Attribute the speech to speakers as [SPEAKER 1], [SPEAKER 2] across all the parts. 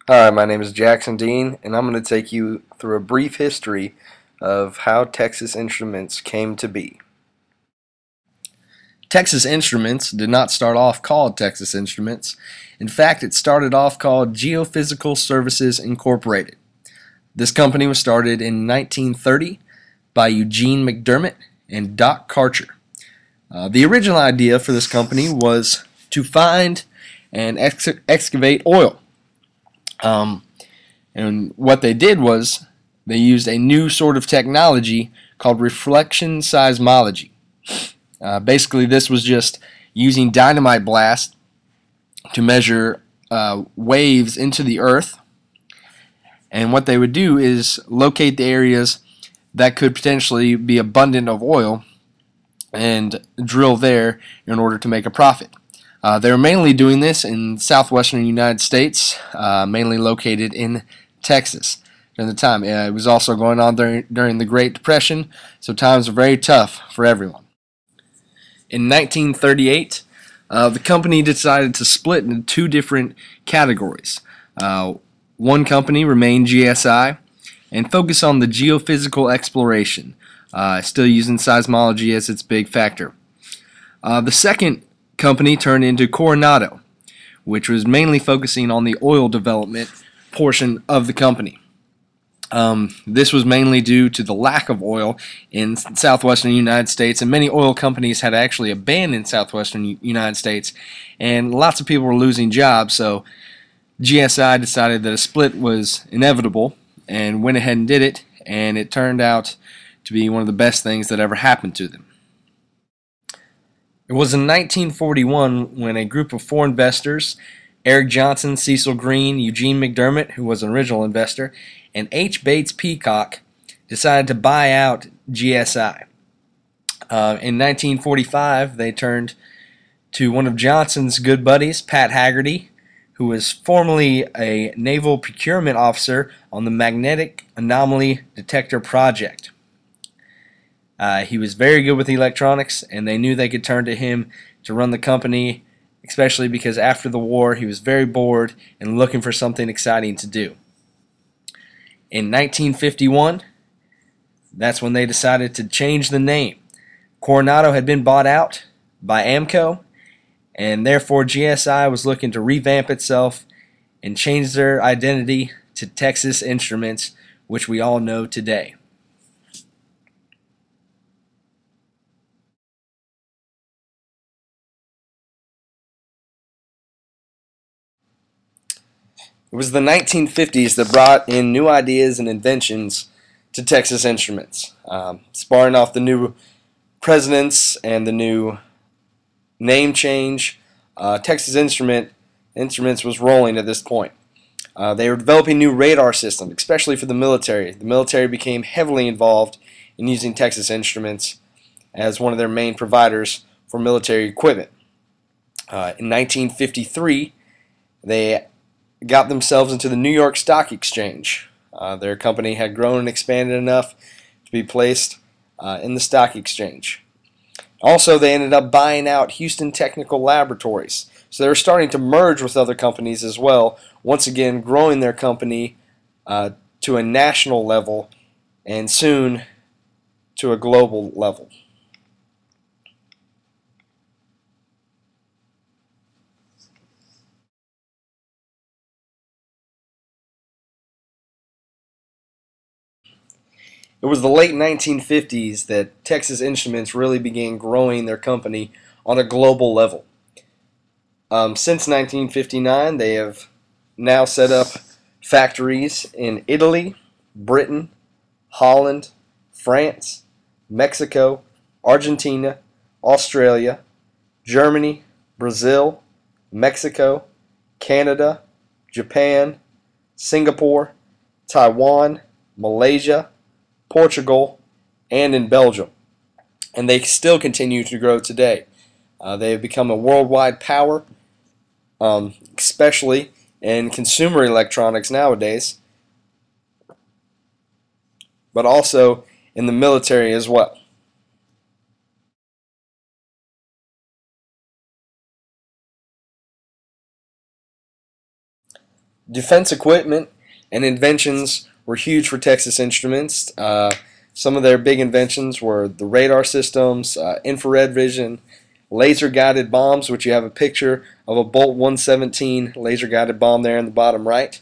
[SPEAKER 1] Hi, my name is Jackson Dean, and I'm going to take you through a brief history of how Texas Instruments came to be. Texas Instruments did not start off called Texas Instruments. In fact, it started off called Geophysical Services Incorporated. This company was started in 1930 by Eugene McDermott and Doc Karcher. The original idea for this company was to find and excavate oil. Um, And what they did was they used a new sort of technology called reflection seismology. Basically, this was just using dynamite blast to measure waves into the earth. And what they would do is locate the areas that could potentially be abundant of oil and drill there in order to make a profit. They were mainly doing this in southwestern United States, mainly located in Texas during the time. It was also going on during the Great Depression, so times were very tough for everyone. In 1938, the company decided to split into two different categories. One company remained GSI and focused on the geophysical exploration, still using seismology as its big factor. The second company turned into Coronado, which was mainly focusing on the oil development portion of the company. This was mainly due to the lack of oil in southwestern United States, and many oil companies had actually abandoned southwestern United States, and lots of people were losing jobs, so GSI decided that a split was inevitable and went ahead and did it, and it turned out to be one of the best things that ever happened to them. It was in 1941 when a group of four investors, Eric Johnson, Cecil Green, Eugene McDermott, who was an original investor, and H. Bates Peacock, decided to buy out GSI. In 1945, they turned to one of Johnson's good buddies, Pat Haggerty, who was formerly a naval procurement officer on the Magnetic Anomaly Detector Project. He was very good with electronics, and they knew they could turn to him to run the company, especially because after the war he was very bored and looking for something exciting to do. In 1951, that's when they decided to change the name. Coronado had been bought out by AMCO, and therefore GSI was looking to revamp itself and change their identity to Texas Instruments, which we all know today. It was the 1950s that brought in new ideas and inventions to Texas Instruments, sparring off the new presidents and the new name change. Texas Instruments was rolling at this point. They were developing new radar systems, especially for the military. The military became heavily involved in using Texas Instruments as one of their main providers for military equipment. In 1953, they got themselves into the New York Stock Exchange. Their company had grown and expanded enough to be placed in the stock exchange. Also, they ended up buying out Houston Technical Laboratories. So they were starting to merge with other companies as well, once again growing their company to a national level and soon to a global level. It was the late 1950s that Texas Instruments really began growing their company on a global level. Since 1959, they have now set up factories in Italy, Britain, Holland, France, Mexico, Argentina, Australia, Germany, Brazil, Mexico, Canada, Japan, Singapore, Taiwan, Malaysia, Portugal, and in Belgium. And they still continue to grow today. They have become a worldwide power, especially in consumer electronics nowadays, but also in the military as well. Defense equipment and inventions were huge for Texas Instruments. Some of their big inventions were the radar systems, infrared vision, laser-guided bombs, which you have a picture of a Bolt 117 laser-guided bomb there in the bottom right,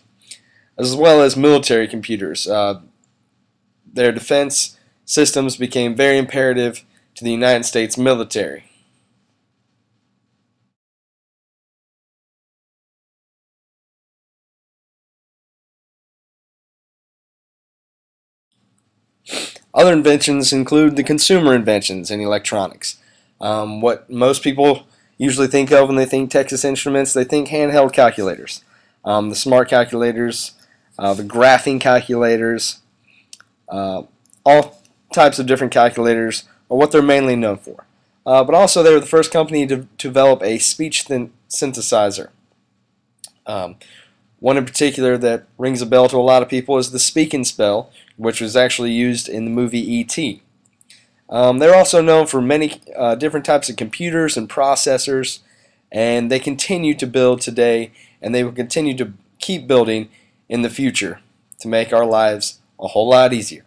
[SPEAKER 1] as well as military computers. Their defense systems became very imperative to the United States military. Other inventions include the consumer inventions in electronics. What most people usually think of when they think Texas Instruments, they think handheld calculators. The smart calculators, the graphing calculators, all types of different calculators are what they're mainly known for. But also they were the first company to develop a speech synthesizer. One in particular that rings a bell to a lot of people is the Speak and Spell, which was actually used in the movie E.T. They're also known for many different types of computers and processors, and they continue to build today, and they will continue to keep building in the future to make our lives a whole lot easier.